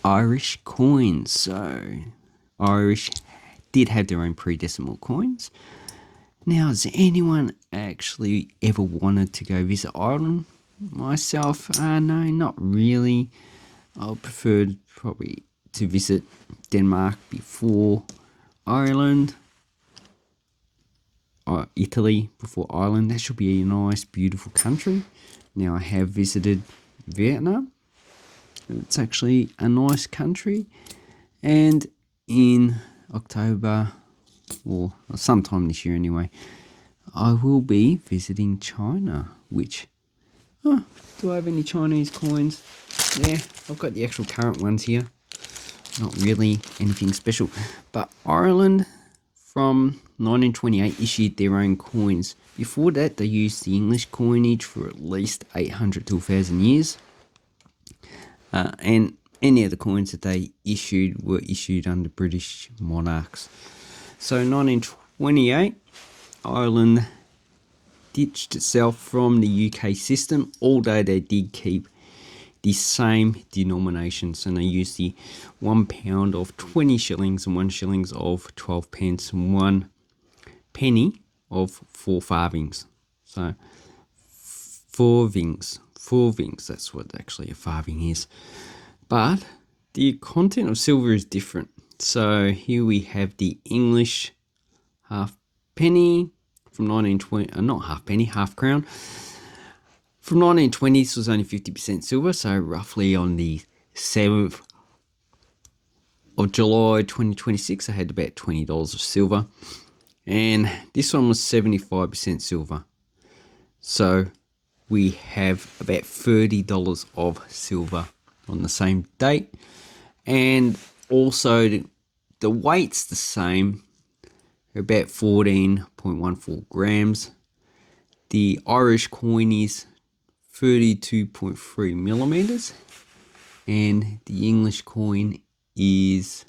Irish coins. So Irish did have their own pre-decimal coins. Now, has anyone actually ever wanted to go visit Ireland? Myself, no, not really. I preferred probably to visit Denmark before Ireland, or Italy before Ireland. That should be a nice, beautiful country. Now, I have visited Vietnam. It's actually a nice country. And in October, or sometime this year anyway, I will be visiting China, which, do I have any Chinese coins? Yeah, I've got the actual current ones here. Not really anything special. But Ireland from 1928 issued their own coins. Before that, they used the English coinage for at least 800 to 1,000 years. And any of the coins that they issued were issued under British monarchs. So 1928, Ireland ditched itself from the UK system, although they did keep the same denominations, and they used the £1 of 20 shillings and 1 shillings of 12 pence and 1 penny of 4 farthings. So farthings, that's what actually a farthing is. But the content of silver is different. So here we have the English half penny from 1920, not half penny, half crown. From 1920, this was only 50% silver, so roughly on the 7th of July 2026, I had about $20 of silver. And this one was 75% silver. So we have about $30 of silver on the same date. And also the weight's the same, about 14.14 grams. The Irish coin is 32.3 millimeters, and the English coin is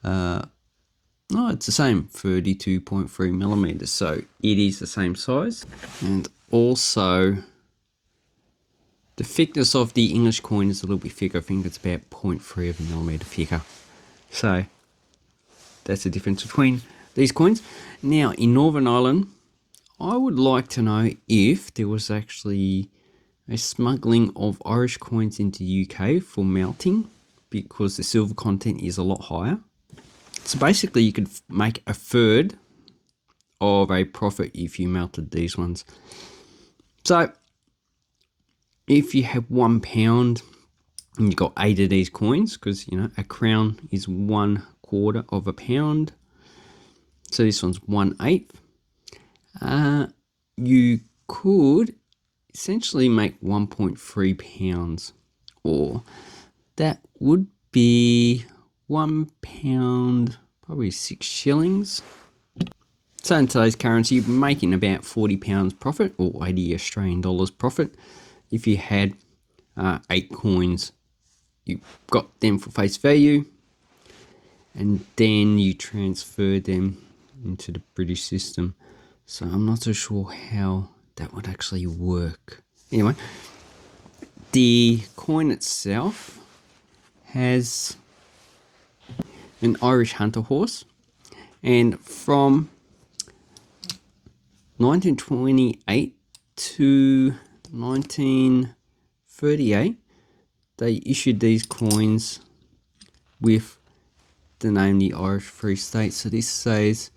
it's the same, 32.3 millimeters, so it is the same size. And also the thickness of the English coin is a little bit thicker. I think it's about 0.3 of a millimeter thicker, so that's the difference between these coins. Now in Northern Ireland, I would like to know if there was actually a smuggling of Irish coins into the UK for melting, because the silver content is a lot higher. So basically you could make a third of a profit if you melted these ones. So if you have £1 and you got 8 of these coins, because a crown is 1/4 of a pound, so this one's 1/8. You could essentially make 1.3 pounds, or that would be £1, probably 6 shillings. So in today's currency, you're making about £40 profit, or 80 Australian dollars profit. If you had 8 coins, you got them for face value, and then you transfer them into the British system. So I'm not so sure how that would actually work. Anyway, the coin itself has an Irish hunter horse, and from 1928 to 1938, they issued these coins with the name the Irish Free State. So this says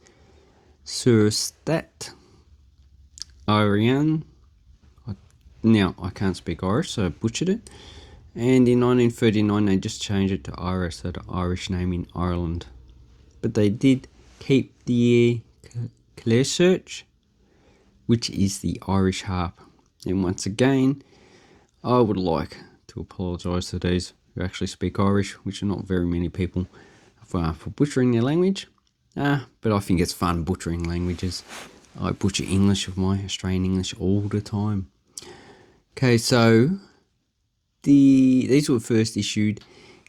Surstat Arian. Now, I can't speak Irish, so I butchered it. And in 1939, they just changed it to Irish, so the Irish name in Ireland. But they did keep the Clairsearch, which is the Irish harp. And once again, I would like to apologise to those who actually speak Irish, which are not very many people, for butchering their language. But I think it's fun butchering languages. I butcher English with my Australian English all the time. Okay, so these were first issued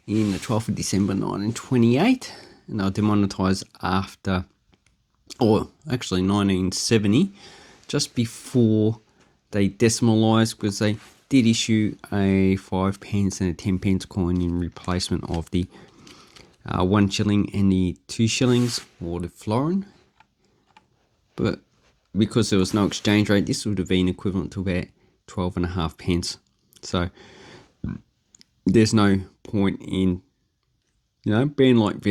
in the 12th of December 1928, and they were demonetised after, or actually 1970, just before they decimalised, because they did issue a 5 pence and a 10 pence coin in replacement of the 1 shilling and the 2 shillings or the florin. But because there was no exchange rate, this would have been equivalent to about 12.5 pence. So there's no point in, being like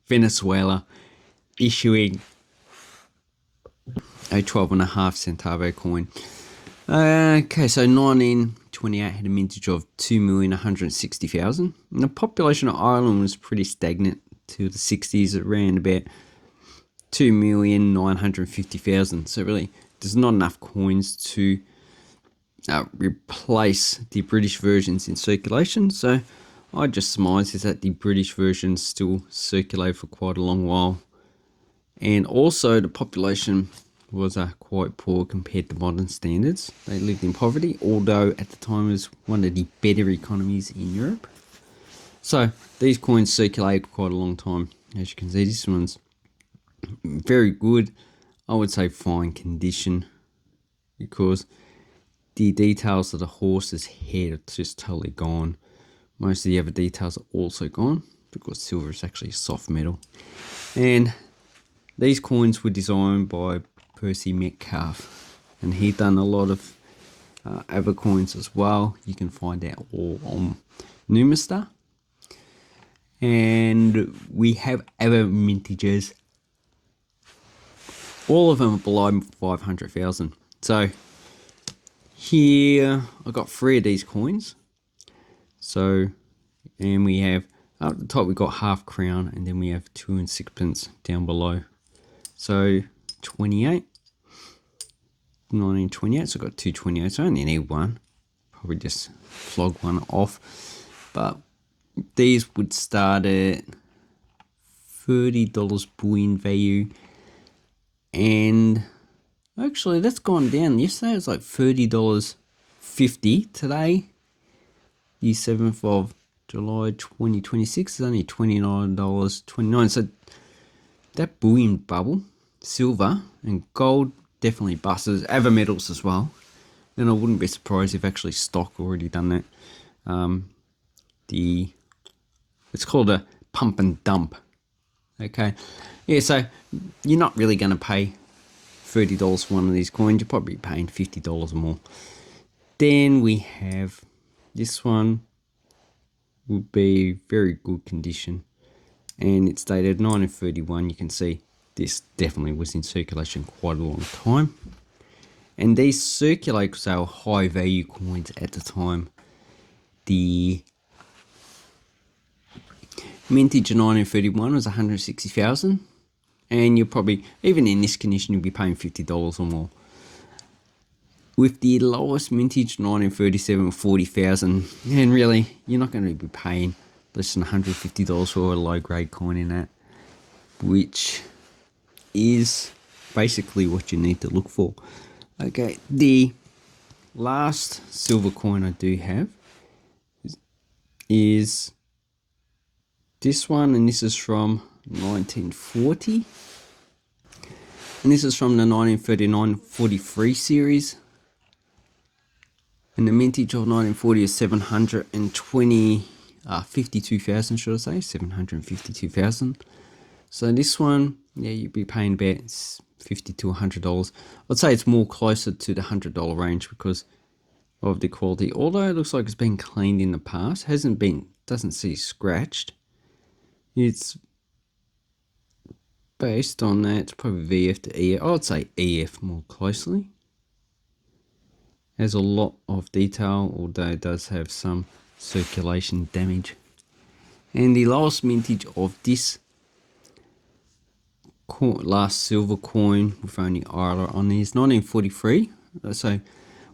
Venezuela issuing a 12.5 centavo coin. Okay, so 1928 had a mintage of 2,160,000. And the population of Ireland was pretty stagnant till the 60s, around about 2,950,000. So really, there's not enough coins to replace the British versions in circulation. So I just surmise is that the British versions still circulate for quite a long while. And also the population was quite poor compared to modern standards. They lived in poverty, although at the time it was one of the better economies in Europe. So these coins circulated quite a long time. As you can see, this one's very good. I would say fine condition, because the details of the horse's head are just totally gone. Most of the other details are also gone because silver is actually a soft metal. And these coins were designed by Percy Metcalfe, and he done a lot of other coins as well. You can find out all on Numistar. And we have other mintages. All of them are below 500,000. So here I got 3 of these coins. So, and we have up the top we got half crown, and then we have 2 and 6pence down below. So 1928, so I got 2 28, so I only need one. Probably just flog one off. But these would start at $30 bullion value. And actually that's gone down. Yesterday it was like $30.50. Today, the 7th of July 2026, is only $29.29. So that bullion bubble, silver and gold, definitely busts. Other metals as well. And I wouldn't be surprised if actually stock already done that. It's called a pump and dump. Okay. Yeah, so you're not really going to pay $30 for one of these coins. You're probably paying $50 or more. Then we have this one, would be very good condition, and it's dated 1931. You can see this definitely was in circulation quite a long time, and these circulate because they were high value coins at the time. The mintage of 1931 was 160,000, and you're probably, even in this condition, you'll be paying $50 or more. With the lowest mintage 1937 40,000, and really you're not going to be paying less than $150 for a low grade coin in that, which is basically what you need to look for. Okay, the last silver coin I do have is this one, and this is from 1940, and this is from the 1939-43 series. And the mintage of 1940 is 52,000, should I say, 752,000. So this one, yeah, you'd be paying about $50 to $100. I'd say it's more closer to the $100 range because of the quality. Although it looks like it's been cleaned in the past, doesn't see scratched. It's based on that, it's probably VF to EF. I would say EF more closely. Has a lot of detail, although it does have some circulation damage. And the lowest mintage of this last silver coin with only Isla on there is 1943. So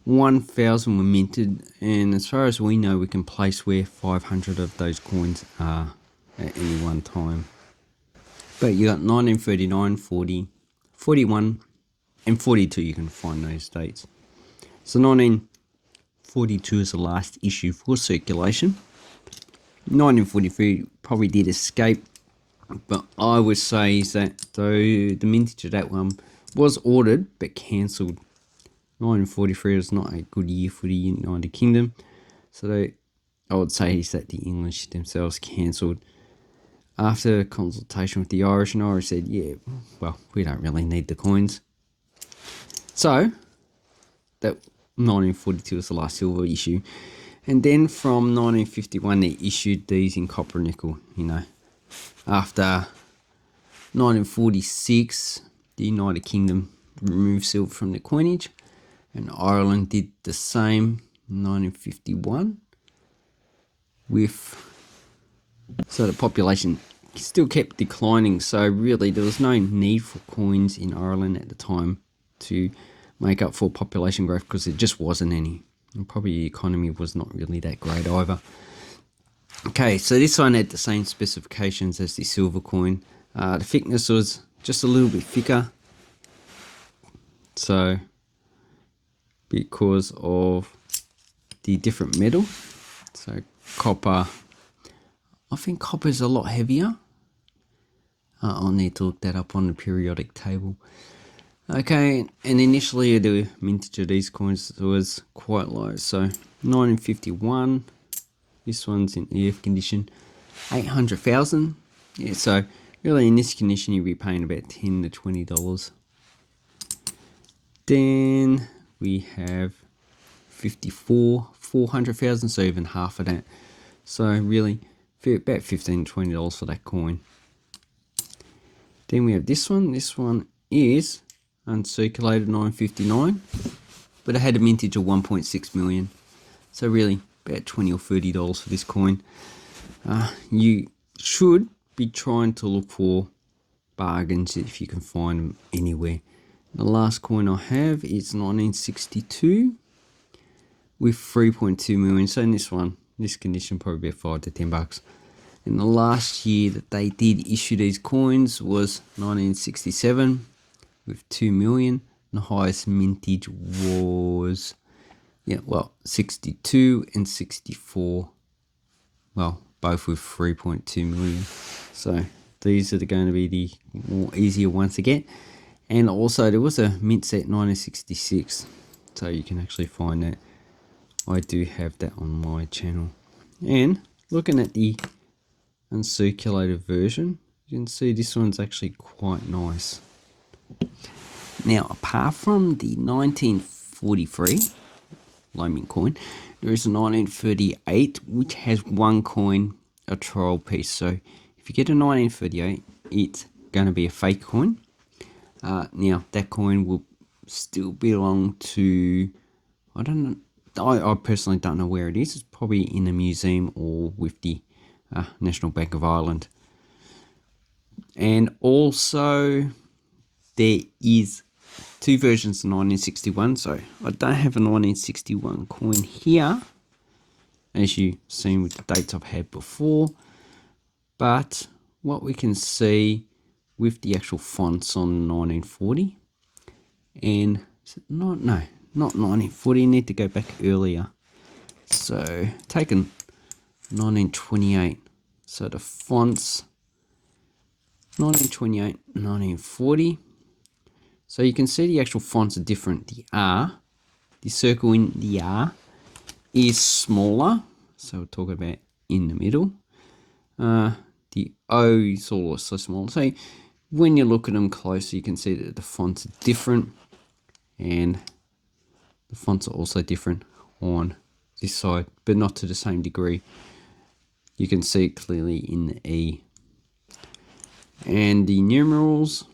1,000 were minted, and as far as we know, we can place where 500 of those coins are at any one time. But you got 1939, 40, 41, and 42. You can find those dates. So 1942 is the last issue for circulation. 1943 probably did escape, but I would say is that though the mintage of that one was ordered but cancelled 1943 was not a good year for the United Kingdom, so I would say is that the English themselves cancelled. After consultation with the Irish, and Irish said, yeah, well, we don't really need the coins. So, that 1942 was the last silver issue. And then from 1951, they issued these in copper nickel, After 1946, the United Kingdom removed silver from their coinage, and Ireland did the same in 1951. So the population still kept declining, so really there was no need for coins in Ireland at the time to make up for population growth because there just wasn't any. And probably the economy was not really that great either. Okay, so this one had the same specifications as the silver coin. The thickness was just a little bit thicker. So, because of the different metal. So, copper. I think copper is a lot heavier. I'll need to look that up on the periodic table. Okay, and initially the mintage of these coins was quite low. So 1951, this one's in EF condition, 800,000. Yeah, so really in this condition you'd be paying about $10 to $20. Then we have 54, 400,000, so even half of that. So really about $15 to $20 for that coin. Then we have this one. This one is uncirculated 959, but it had a mintage of 1.6 million. So really about $20 or $30 for this coin. You should be trying to look for bargains if you can find them anywhere. The last coin I have is 1962 with 3.2 million. So in this condition, probably about $5 to $10. And the last year that they did issue these coins was 1967 with 2 million. The highest mintage was 62 and 64. Well, both with 3.2 million. So these are going to be the more easier ones to get. And also there was a mint set 1966. So you can actually find that. I do have that on my channel. And looking at the uncirculated version, you can see this one's actually quite nice. Now, apart from the 1943 low mint coin, there is a 1938 which has one coin, a trial piece. So if you get a 1938, it's going to be a fake coin. Now that coin will still belong to, I don't know, I personally don't know where it is. It's probably in a museum or with the National Bank of Ireland. And also there is two versions of 1961. So I don't have a 1961 coin here, as you've seen with the dates I've had before. But what we can see with the actual fonts on 1940, and not 1940, you need to go back earlier. So taken 1928. So the fonts 1928, 1940. So you can see the actual fonts are different. The R, the circle in the R is smaller. So we'll talk about in the middle. The O is also small. So when you look at them closer, you can see that the fonts are different. And the fonts are also different on this side, but not to the same degree. You can see it clearly in the E. And the numerals.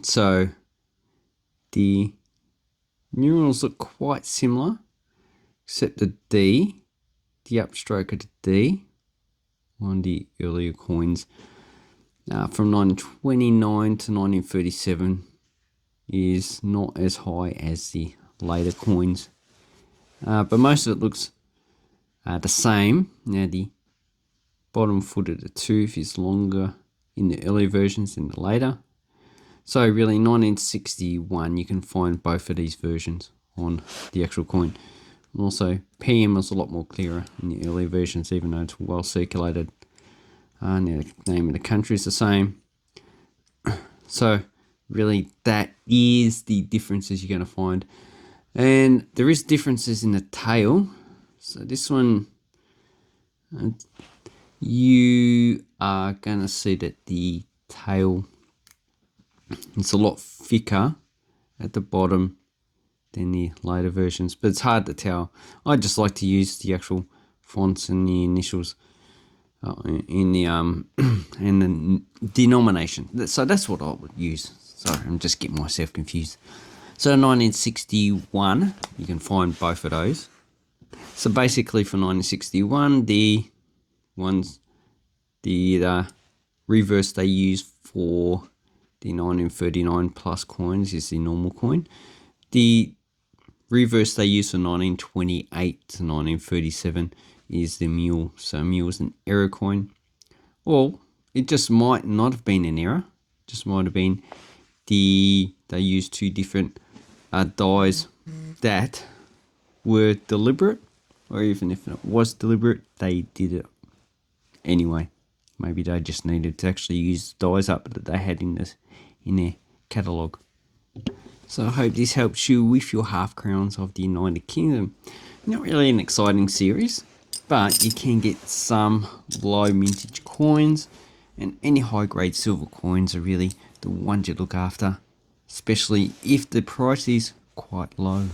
So the numerals look quite similar, except the D, the upstroke of the D on the earlier coins from 1929 to 1937 is not as high as the later coins. But most of it looks the same. Now the bottom foot of the tooth is longer in the early versions than the later. So really 1961 you can find both of these versions on the actual coin. And also PM is a lot more clearer in the early versions, even though it's well circulated. Now the name of the country is the same. So really that is the differences you're going to find. And there is differences in the tail. So this one, you are going to see that the tail is a lot thicker at the bottom than the later versions, but it's hard to tell. I just like to use the actual fonts and the initials in the and the denomination. So that's what I would use. Sorry, I'm just getting myself confused. So 1961, you can find both of those. So basically for 1961, the reverse they use for the 1939 plus coins is the normal coin. The reverse they use for 1928 to 1937 is the mule. So mule is an error coin. Or it just might not have been an error. Just might have been they used two different dies that were deliberate, or even if it was deliberate, they did it anyway. Maybe they just needed to actually use the dies up that they had in their catalogue. So I hope this helps you with your half crowns of the United Kingdom. Not really an exciting series, but you can get some low mintage coins, and any high grade silver coins are really the ones you look after, especially if the price is quite low.